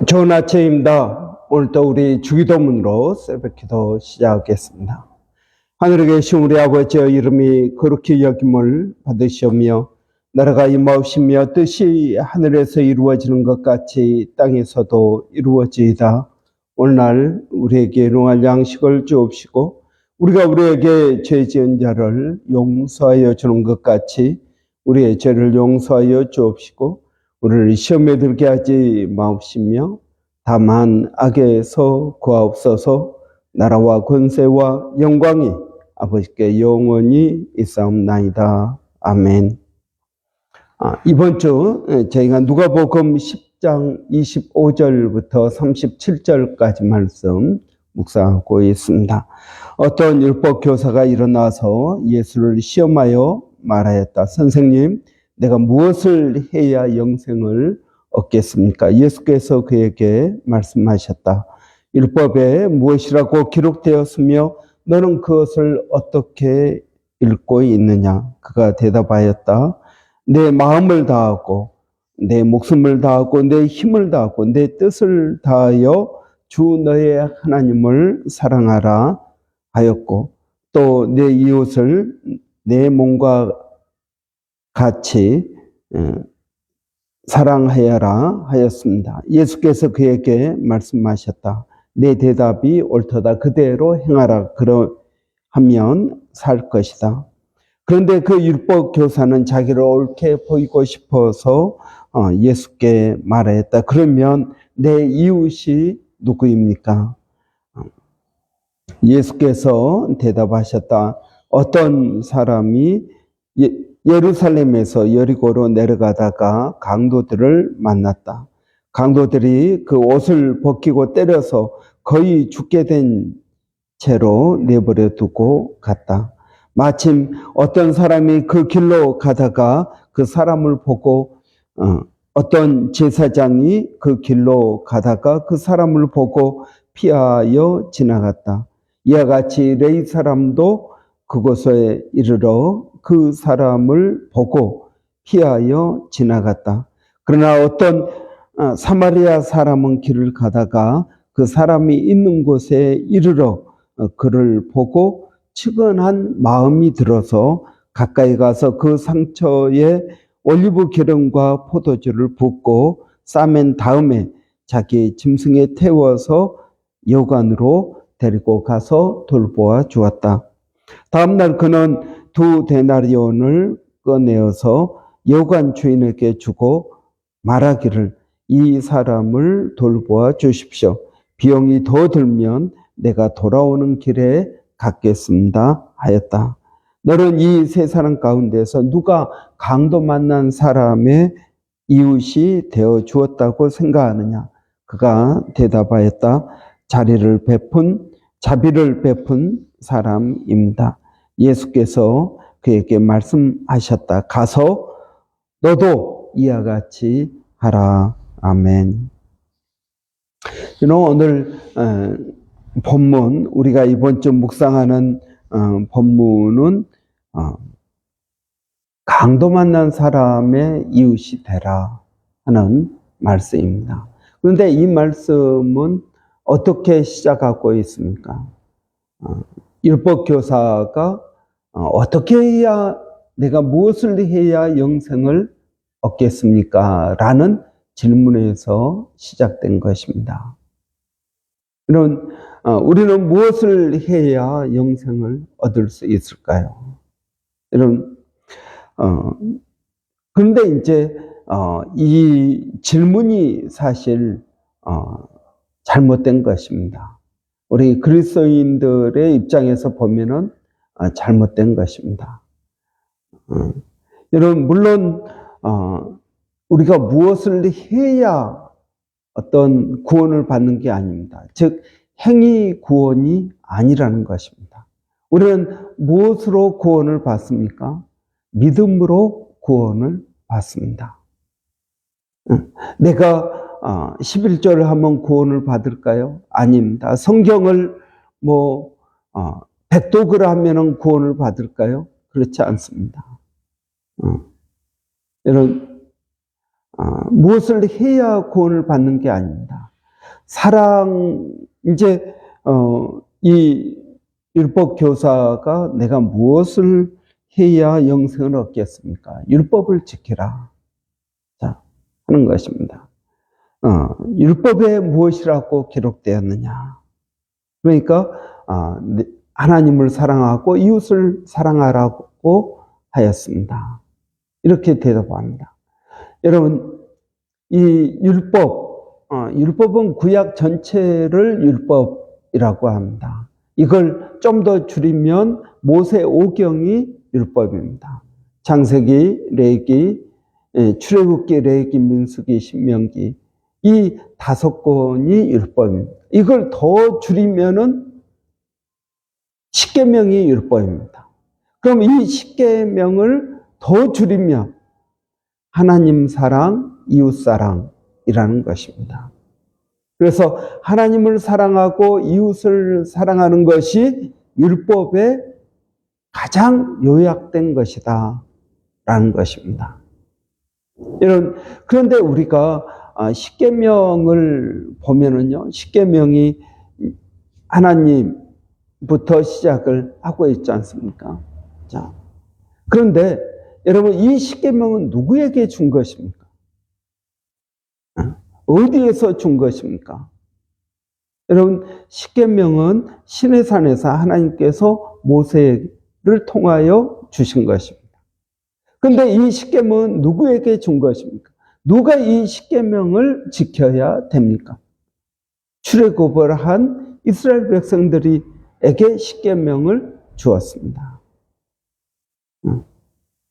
좋은 아침입니다. 오늘도 우리 주기도문으로 새벽기도 시작하겠습니다. 하늘에 계신 우리 아버지의 이름이 거룩히 여김을 받으시오며 나라가 임하옵시며 뜻이 하늘에서 이루어지는 것 같이 땅에서도 이루어지이다. 오늘날 우리에게 일용할 양식을 주옵시고 우리가 우리에게 죄 지은 자를 용서하여 주는 것 같이 우리의 죄를 용서하여 주옵시고 우리를 시험에 들게 하지 마옵시며 다만 악에서 구하옵소서. 나라와 권세와 영광이 아버지께 영원히 있사옵나이다. 아멘. 이번 주 저희가 누가복음 10장 25절부터 37절까지 말씀 묵상하고 있습니다. 어떤 율법 교사가 일어나서 예수를 시험하여 말하였다. 선생님, 내가 무엇을 해야 영생을 얻겠습니까? 예수께서 그에게 말씀하셨다. 율법에 무엇이라고 기록되었으며 너는 그것을 어떻게 읽고 있느냐? 그가 대답하였다. 내 마음을 다하고 내 목숨을 다하고 내 힘을 다하고 내 뜻을 다하여 주 너의 하나님을 사랑하라 하였고 또 내 이웃을 내 몸과 같이 사랑하여라 하였습니다. 예수께서 그에게 말씀하셨다. 내 대답이 옳도다. 그대로 행하라. 그러하면 살 것이다. 그런데 그 율법 교사는 자기를 옳게 보이고 싶어서 예수께 말하였다. 그러면 내 이웃이 누구입니까? 예수께서 대답하셨다. 어떤 사람이 예루살렘에서 여리고로 내려가다가 강도들을 만났다. 강도들이 그 옷을 벗기고 때려서 거의 죽게 된 채로 내버려 두고 갔다. 마침 어떤 사람이 그 길로 가다가 그 사람을 보고 어떤 제사장이 그 길로 가다가 그 사람을 보고 피하여 지나갔다. 이와 같이 레위 사람도 그곳에 이르러 그 사람을 보고 피하여 지나갔다. 그러나 어떤 사마리아 사람은 길을 가다가 그 사람이 있는 곳에 이르러 그를 보고 측은한 마음이 들어서 가까이 가서 그 상처에 올리브 기름과 포도주를 붓고 싸맨 다음에 자기 짐승에 태워서 여관으로 데리고 가서 돌보아 주었다. 다음날 그는 2데나리온을 꺼내어서 여관 주인에게 주고 말하기를 이 사람을 돌보아 주십시오. 비용이 더 들면 내가 돌아오는 길에 갚겠습니다 하였다. 너는 이 세 사람 가운데서 누가 강도 만난 사람의 이웃이 되어 주었다고 생각하느냐? 그가 대답하였다. 자비를 베푼 사람입니다. 예수께서 그에게 말씀하셨다. 가서 너도 이와 같이 하라. 아멘. 오늘 본문, 우리가 이번 주 묵상하는 본문은 강도 만난 사람의 이웃이 되라 하는 말씀입니다. 그런데 이 말씀은 어떻게 시작하고 있습니까? 율법 교사가 어떻게 해야 내가 무엇을 해야 영생을 얻겠습니까? 라는 질문에서 시작된 것입니다. 우리는 무엇을 해야 영생을 얻을 수 있을까요? 그런데 이제 이 질문이 사실 잘못된 것입니다. 우리 그리스도인들의 입장에서 보면은 잘못된 것입니다. 여러분, 물론 우리가 무엇을 해야 어떤 구원을 받는 게 아닙니다. 즉 행위 구원이 아니라는 것입니다. 우리는 무엇으로 구원을 받습니까? 믿음으로 구원을 받습니다. 내가 11조를 하면 구원을 받을까요? 아닙니다. 성경을 백독을 하면 구원을 받을까요? 그렇지 않습니다. 여러분, 무엇을 해야 구원을 받는 게 아닙니다. 이제 이 율법 교사가 내가 무엇을 해야 영생을 얻겠습니까? 율법을 지키라. 자, 하는 것입니다. 율법에 무엇이라고 기록되었느냐? 그러니까 하나님을 사랑하고 이웃을 사랑하라고 하였습니다. 이렇게 대답합니다. 여러분, 이 율법은 구약 전체를 율법이라고 합니다. 이걸 좀 더 줄이면 모세 오경이 율법입니다. 창세기, 레위기, 출애굽기, 레위기, 민수기, 신명기 이 5권이 율법입니다. 이걸 더 줄이면은 십계명이 율법입니다. 그럼 이 십계명을 더 줄이면 하나님 사랑, 이웃 사랑이라는 것입니다. 그래서 하나님을 사랑하고 이웃을 사랑하는 것이 율법의 가장 요약된 것이다 라는 것입니다. 그런데 우리가 십계명을 보면은요, 십계명이 하나님부터 시작을 하고 있지 않습니까? 자, 그런데 여러분, 이 십계명은 누구에게 준 것입니까? 어디에서 준 것입니까? 여러분, 십계명은 시내산에서 하나님께서 모세를 통하여 주신 것입니다. 그런데 이 십계명은 누구에게 준 것입니까? 누가 이 십계명을 지켜야 됩니까? 출애굽을 한 이스라엘 백성들에게 십계명을 주었습니다.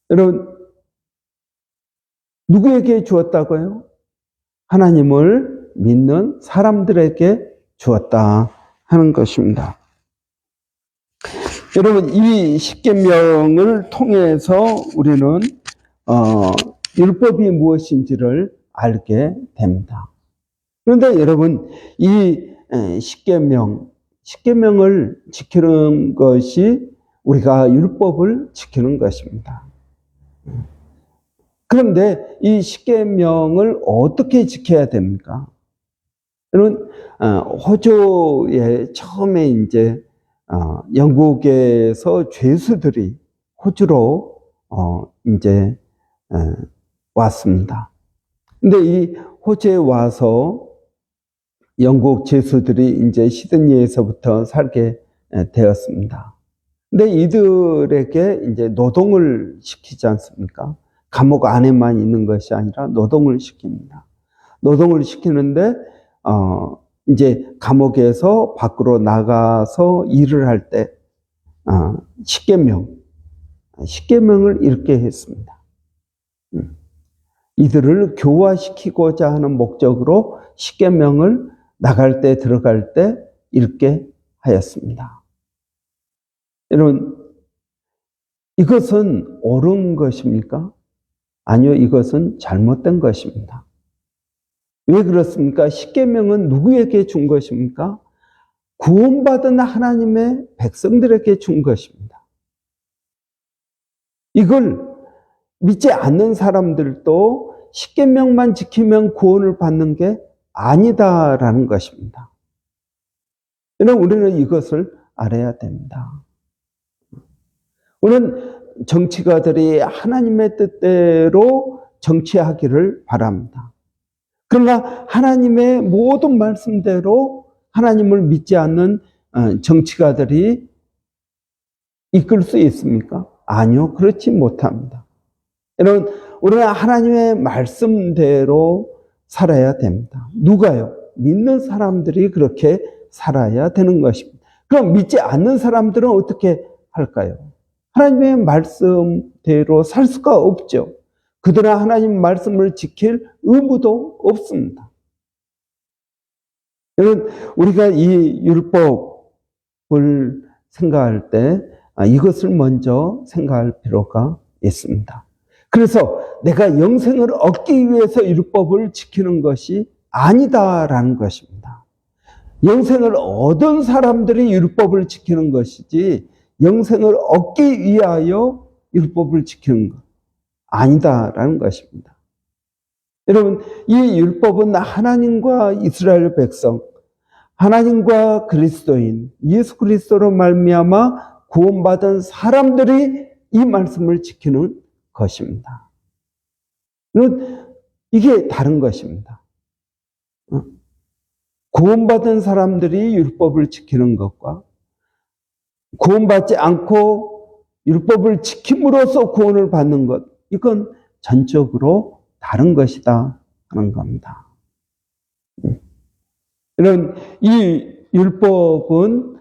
여러분, 누구에게 주었다고요? 하나님을 믿는 사람들에게 주었다 하는 것입니다. 여러분, 이 십계명을 통해서 우리는 율법이 무엇인지를 알게 됩니다. 그런데 여러분, 이 십계명을 지키는 것이 우리가 율법을 지키는 것입니다. 그런데 이 십계명을 어떻게 지켜야 됩니까? 여러분, 호주에 처음에 이제 영국에서 죄수들이 호주로 이제 왔습니다. 근데 이 호주에 와서 영국 죄수들이 이제 시드니에서부터 살게 되었습니다. 근데 이들에게 이제 노동을 시키지 않습니까? 감옥 안에만 있는 것이 아니라 노동을 시킵니다. 노동을 시키는데, 이제 감옥에서 밖으로 나가서 일을 할 때, 십계명을 읽게 했습니다. 이들을 교화시키고자 하는 목적으로 십계명을 나갈 때, 들어갈 때 읽게 하였습니다. 여러분, 이것은 옳은 것입니까? 아니요, 이것은 잘못된 것입니다. 왜 그렇습니까? 십계명은 누구에게 준 것입니까? 구원받은 하나님의 백성들에게 준 것입니다. 이걸 믿지 않는 사람들도 십계명만 지키면 구원을 받는 게 아니다라는 것입니다. 여러분, 우리는 이것을 알아야 됩니다. 우리는 정치가들이 하나님의 뜻대로 정치하기를 바랍니다. 그러나 하나님의 모든 말씀대로 하나님을 믿지 않는 정치가들이 이끌 수 있습니까? 아니요, 그렇지 못합니다. 여러분, 우리는 하나님의 말씀대로 살아야 됩니다. 누가요? 믿는 사람들이 그렇게 살아야 되는 것입니다. 그럼 믿지 않는 사람들은 어떻게 할까요? 하나님의 말씀대로 살 수가 없죠. 그들은 하나님 말씀을 지킬 의무도 없습니다. 여러분, 우리가 이 율법을 생각할 때 이것을 먼저 생각할 필요가 있습니다. 그래서 내가 영생을 얻기 위해서 율법을 지키는 것이 아니다라는 것입니다. 영생을 얻은 사람들이 율법을 지키는 것이지 영생을 얻기 위하여 율법을 지키는 것 아니다라는 것입니다. 여러분, 이 율법은 하나님과 이스라엘 백성, 하나님과 그리스도인 예수 그리스도로 말미암아 구원받은 사람들이 이 말씀을 지키는 것입니다. 이게 다른 것입니다. 구원받은 사람들이 율법을 지키는 것과 구원받지 않고 율법을 지킴으로써 구원을 받는 것, 이건 전적으로 다른 것이다 하는 겁니다. 이런 이 율법은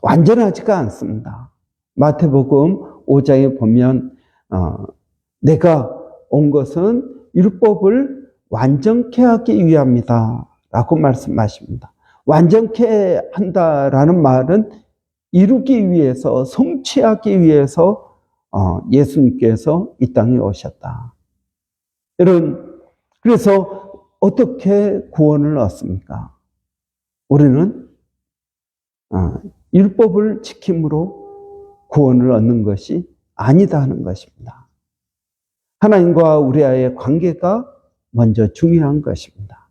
완전하지가 않습니다. 마태복음 5장에 보면 내가 온 것은 율법을 완전케 하기 위함이다 라고 말씀하십니다. 완전케 한다라는 말은 이루기 위해서, 성취하기 위해서 예수님께서 이 땅에 오셨다. 그래서 어떻게 구원을 얻습니까? 우리는 율법을 지킴으로 구원을 얻는 것이 아니다 하는 것입니다. 하나님과 우리와의 관계가 먼저 중요한 것입니다.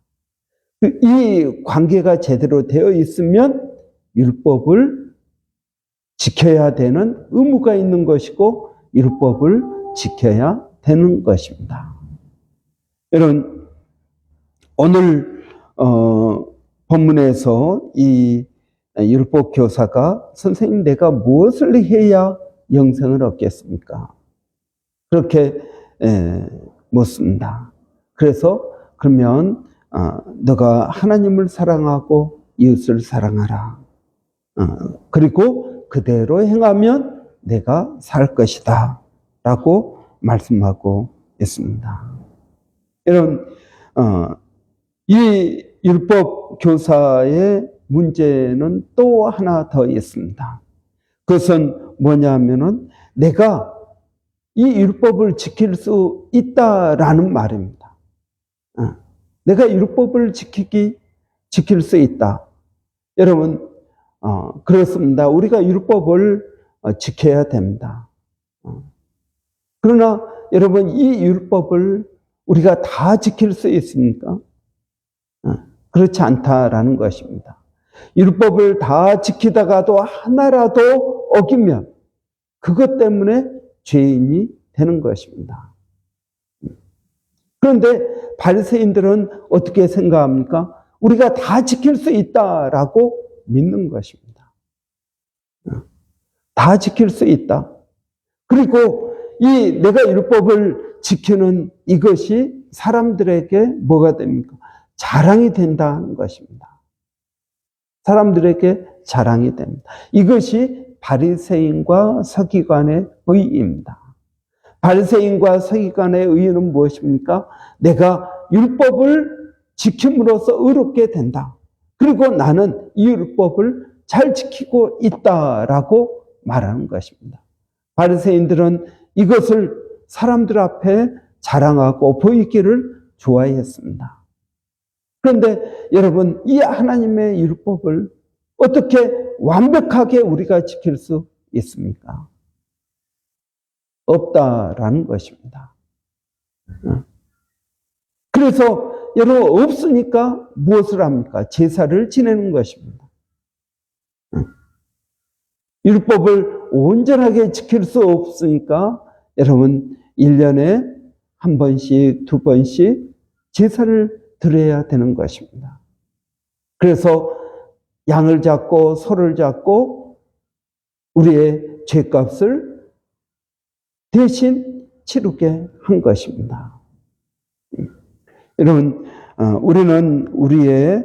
이 관계가 제대로 되어 있으면 율법을 지켜야 되는 의무가 있는 것이고 율법을 지켜야 되는 것입니다. 여러분, 오늘 본문에서 이 율법 교사가 선생님 내가 무엇을 해야 영생을 얻겠습니까? 그렇게 묻습니다. 그래서 그러면 너가 하나님을 사랑하고 이웃을 사랑하라. 그리고 그대로 행하면 내가 살 것이다 라고 말씀하고 있습니다. 여러분, 이 율법 교사의 문제는 또 하나 더 있습니다. 그것은 뭐냐면은 내가 이 율법을 지킬 수 있다라는 말입니다. 내가 율법을 지킬 수 있다. 여러분, 그렇습니다. 우리가 율법을 지켜야 됩니다. 그러나 여러분, 이 율법을 우리가 다 지킬 수 있습니까? 그렇지 않다라는 것입니다. 율법을 다 지키다가도 하나라도 어기면 그것 때문에 죄인이 되는 것입니다. 그런데 바리새인들은 어떻게 생각합니까? 우리가 다 지킬 수 있다라고 믿는 것입니다. 다 지킬 수 있다. 그리고 이 내가 율법을 지키는 이것이 사람들에게 뭐가 됩니까? 자랑이 된다는 것입니다. 사람들에게 자랑이 됩니다. 이것이 바리새인과 서기관의 의의입니다. 바리새인과 서기관의 의의는 무엇입니까? 내가 율법을 지킴으로써 의롭게 된다. 그리고 나는 이 율법을 잘 지키고 있다라고 말하는 것입니다. 바리새인들은 이것을 사람들 앞에 자랑하고 보이기를 좋아했습니다. 그런데 여러분, 이 하나님의 율법을 어떻게 완벽하게 우리가 지킬 수 있습니까? 없다라는 것입니다. 그래서 여러분, 없으니까 무엇을 합니까? 제사를 지내는 것입니다. 율법을 온전하게 지킬 수 없으니까 여러분 1년에 한 번씩, 두 번씩 제사를 드려야 되는 것입니다. 그래서 양을 잡고 소를 잡고 우리의 죄값을 대신 치르게 한 것입니다. 여러분, 우리는 우리의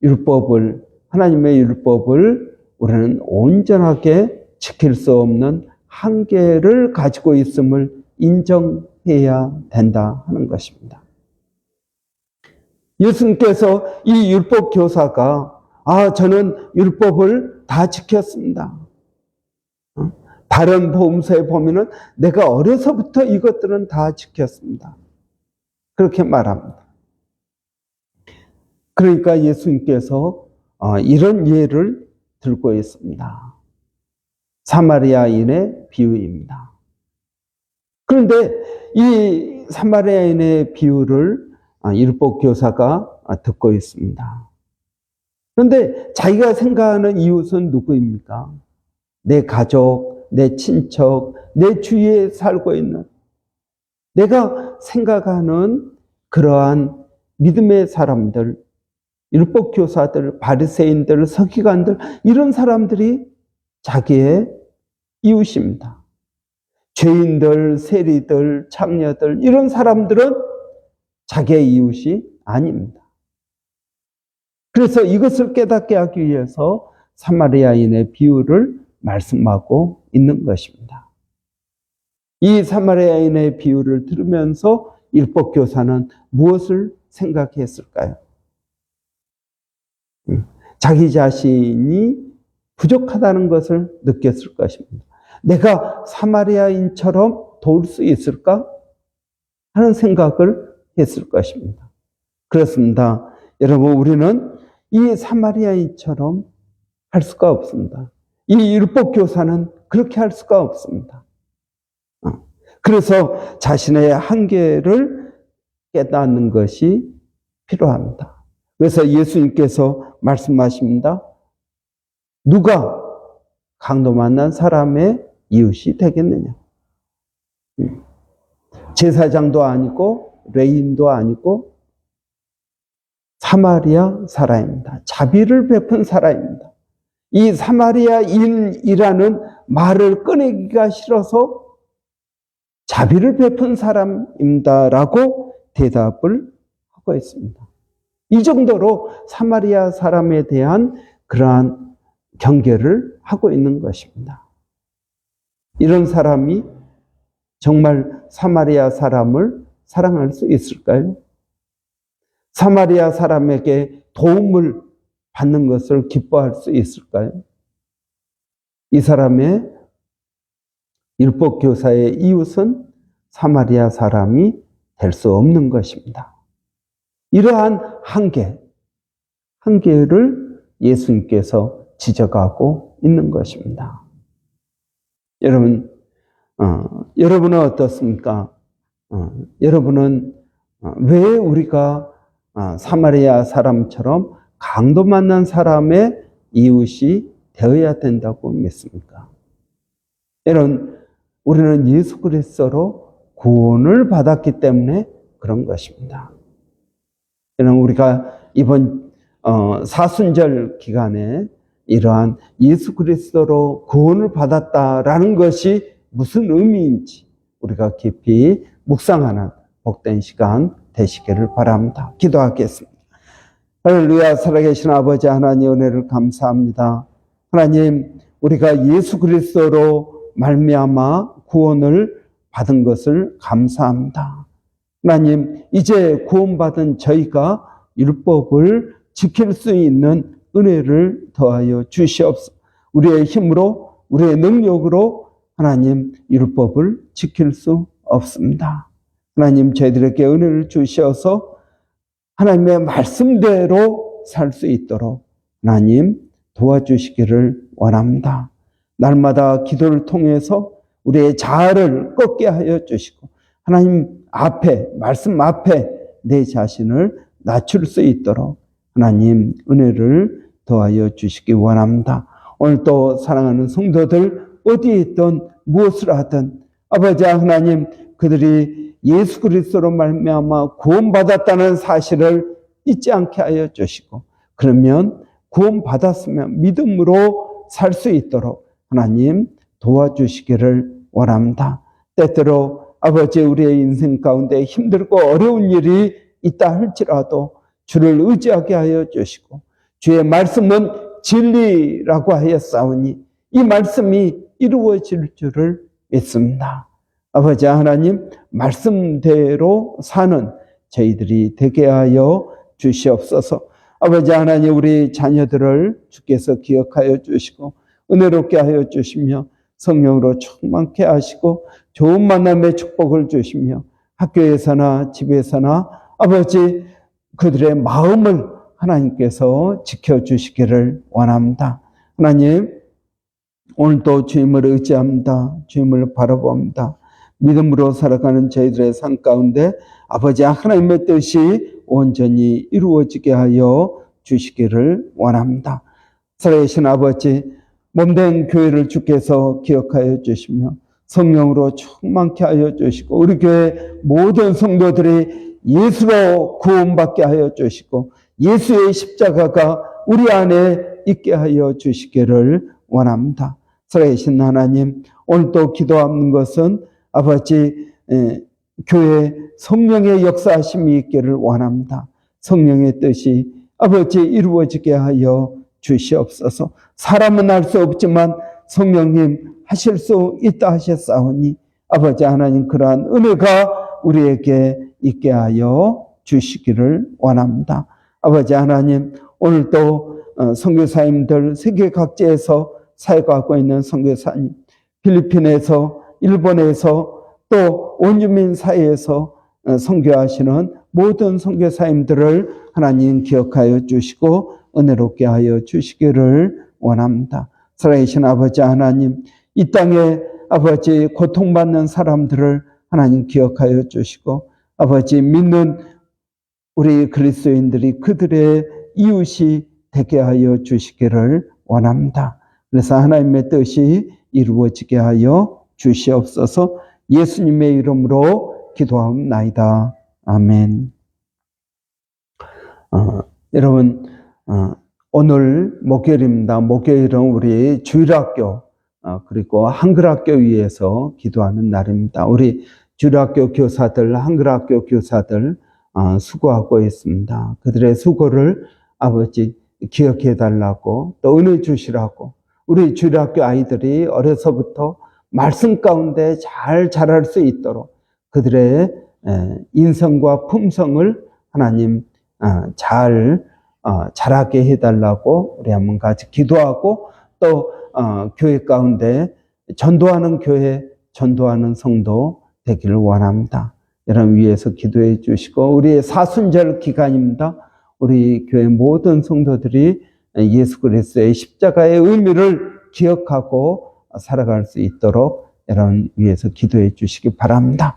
율법을, 하나님의 율법을 우리는 온전하게 지킬 수 없는 한계를 가지고 있음을 인정해야 된다 하는 것입니다. 예수님께서 이 율법 교사가 저는 율법을 다 지켰습니다. 다른 복음서에 보면은 내가 어려서부터 이것들은 다 지켰습니다. 그렇게 말합니다. 그러니까 예수님께서 이런 예를 들고 있습니다. 사마리아인의 비유입니다. 그런데 이 사마리아인의 비유를 율법 교사가 듣고 있습니다. 그런데 자기가 생각하는 이웃은 누구입니까? 내 가족, 내 친척, 내 주위에 살고 있는 내가 생각하는 그러한 믿음의 사람들, 율법 교사들, 바리새인들, 서기관들, 이런 사람들이 자기의 이웃입니다. 죄인들, 세리들, 창녀들, 이런 사람들은 자기의 이웃이 아닙니다. 그래서 이것을 깨닫게 하기 위해서 사마리아인의 비유를 말씀하고 있는 것입니다. 이 사마리아인의 비유를 들으면서 율법 교사는 무엇을 생각했을까요? 자기 자신이 부족하다는 것을 느꼈을 것입니다. 내가 사마리아인처럼 도울 수 있을까? 하는 생각을 했을 것입니다. 그렇습니다. 여러분, 우리는 이 사마리아인처럼 할 수가 없습니다. 이 율법 교사는 그렇게 할 수가 없습니다. 그래서 자신의 한계를 깨닫는 것이 필요합니다. 그래서 예수님께서 말씀하십니다. 누가 강도 만난 사람의 이웃이 되겠느냐? 제사장도 아니고 레위인도 아니고 사마리아 사람입니다. 자비를 베푼 사람입니다. 이 사마리아인이라는 말을 꺼내기가 싫어서 자비를 베푼 사람입니다라고 대답을 하고 있습니다. 이 정도로 사마리아 사람에 대한 그러한 경계를 하고 있는 것입니다. 이런 사람이 정말 사마리아 사람을 사랑할 수 있을까요? 사마리아 사람에게 도움을 받는 것을 기뻐할 수 있을까요? 이 사람의 율법 교사의 이웃은 사마리아 사람이 될 수 없는 것입니다. 이러한 한계를 예수님께서 지적하고 있는 것입니다. 여러분은 어떻습니까? 여러분은 왜 우리가 사마리아 사람처럼 강도 만난 사람의 이웃이 되어야 된다고 믿습니까? 여러분, 우리는 예수 그리스도로 구원을 받았기 때문에 그런 것입니다. 여러분, 우리가 이번 사순절 기간에 이러한 예수 그리스도로 구원을 받았다라는 것이 무슨 의미인지 우리가 깊이 묵상하는 복된 시간 되시기를 바랍니다. 기도하겠습니다. 할렐루야. 살아계신 아버지 하나님, 은혜를 감사합니다. 하나님, 우리가 예수 그리스도로 말미암아 구원을 받은 것을 감사합니다. 하나님, 이제 구원받은 저희가 율법을 지킬 수 있는 은혜를 더하여 주시옵소서. 우리의 힘으로, 우리의 능력으로 하나님 율법을 지킬 수 없습니다. 하나님, 저희들에게 은혜를 주셔서 하나님의 말씀대로 살 수 있도록 하나님 도와주시기를 원합니다. 날마다 기도를 통해서 우리의 자아를 꺾게 하여 주시고 하나님 앞에, 말씀 앞에 내 자신을 낮출 수 있도록 하나님 은혜를 더하여 주시기 원합니다. 오늘 또 사랑하는 성도들 어디에 있든 무엇을 하든 아버지 하나님, 그들이 예수 그리스도로 말미암아 구원받았다는 사실을 잊지 않게 하여 주시고, 그러면 구원받았으면 믿음으로 살 수 있도록 하나님 도와주시기를 원합니다. 때때로 아버지, 우리의 인생 가운데 힘들고 어려운 일이 있다 할지라도 주를 의지하게 하여 주시고, 주의 말씀은 진리라고 하였사오니 이 말씀이 이루어질 줄을 믿습니다. 아버지 하나님, 말씀대로 사는 저희들이 되게 하여 주시옵소서. 아버지 하나님, 우리 자녀들을 주께서 기억하여 주시고 은혜롭게 하여 주시며 성령으로 충만케 하시고 좋은 만남의 축복을 주시며 학교에서나 집에서나 아버지 그들의 마음을 하나님께서 지켜주시기를 원합니다. 하나님, 오늘도 주님을 의지합니다. 주님을 바라봅니다. 믿음으로 살아가는 저희들의 삶 가운데 아버지 하나님의 뜻이 온전히 이루어지게 하여 주시기를 원합니다. 살아계신 아버지, 몸된 교회를 주께서 기억하여 주시며 성령으로 충만케 하여 주시고 우리 교회 모든 성도들이 예수로 구원받게 하여 주시고 예수의 십자가가 우리 안에 있게 하여 주시기를 원합니다. 살아계신 하나님, 오늘 또 기도하는 것은 아버지 교회 성령의 역사하심이 있기를 원합니다. 성령의 뜻이 아버지 이루어지게 하여 주시옵소서. 사람은 할 수 없지만 성령님 하실 수 있다 하셨사오니 아버지 하나님 그러한 은혜가 우리에게 있게 하여 주시기를 원합니다. 아버지 하나님, 오늘도 선교사님들 세계 각지에서 사역하고 있는 선교사님, 필리핀에서, 일본에서 또 원주민 사이에서 선교하시는 모든 선교사님들을 하나님 기억하여 주시고 은혜롭게 하여 주시기를 원합니다. 살아계신 아버지 하나님, 이 땅에 아버지 고통받는 사람들을 하나님 기억하여 주시고 아버지 믿는 우리 그리스도인들이 그들의 이웃이 되게 하여 주시기를 원합니다. 그래서 하나님의 뜻이 이루어지게 하여 주시옵소서. 예수님의 이름으로 기도하옵나이다. 아멘. 여러분, 오늘 목요일입니다. 목요일은 우리 주일학교 그리고 한글학교 위해서 기도하는 날입니다. 우리 주일학교 교사들, 한글학교 교사들 수고하고 있습니다. 그들의 수고를 아버지 기억해 달라고 또 은혜 주시라고 우리 주일학교 아이들이 어려서부터 말씀 가운데 잘 자랄 수 있도록 그들의 인성과 품성을 하나님 잘 자라게 해달라고 우리 한번 같이 기도하고 또 교회 가운데 전도하는 교회, 전도하는 성도 되기를 원합니다. 여러분 위해서 기도해 주시고 우리의 사순절 기간입니다. 우리 교회 모든 성도들이 예수 그리스도의 십자가의 의미를 기억하고 살아갈 수 있도록 여러분 위해서 기도해 주시기 바랍니다.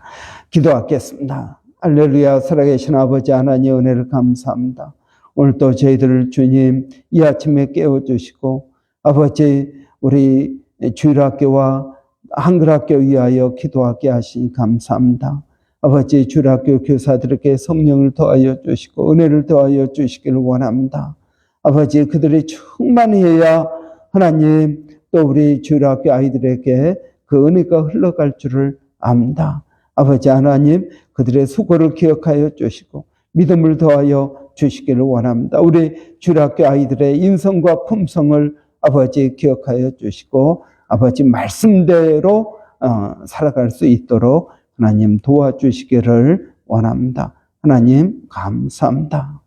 기도하겠습니다. 할렐루야. 살아계신 아버지 하나님 은혜를 감사합니다. 오늘 또 저희들을 주님 이 아침에 깨워주시고 아버지 우리 주일학교와 한글학교 위하여 기도하게 하시니 감사합니다. 아버지 주일학교 교사들에게 성령을 더하여 주시고 은혜를 더하여 주시기를 원합니다. 아버지 그들이 충만해야 하나님 또 우리 주일학교 아이들에게 그 은혜가 흘러갈 줄을 압니다. 아버지 하나님 그들의 수고를 기억하여 주시고 믿음을 더하여 주시기를 원합니다. 우리 주일학교 아이들의 인성과 품성을 아버지 기억하여 주시고 아버지 말씀대로 살아갈 수 있도록 하나님 도와주시기를 원합니다. 하나님 감사합니다.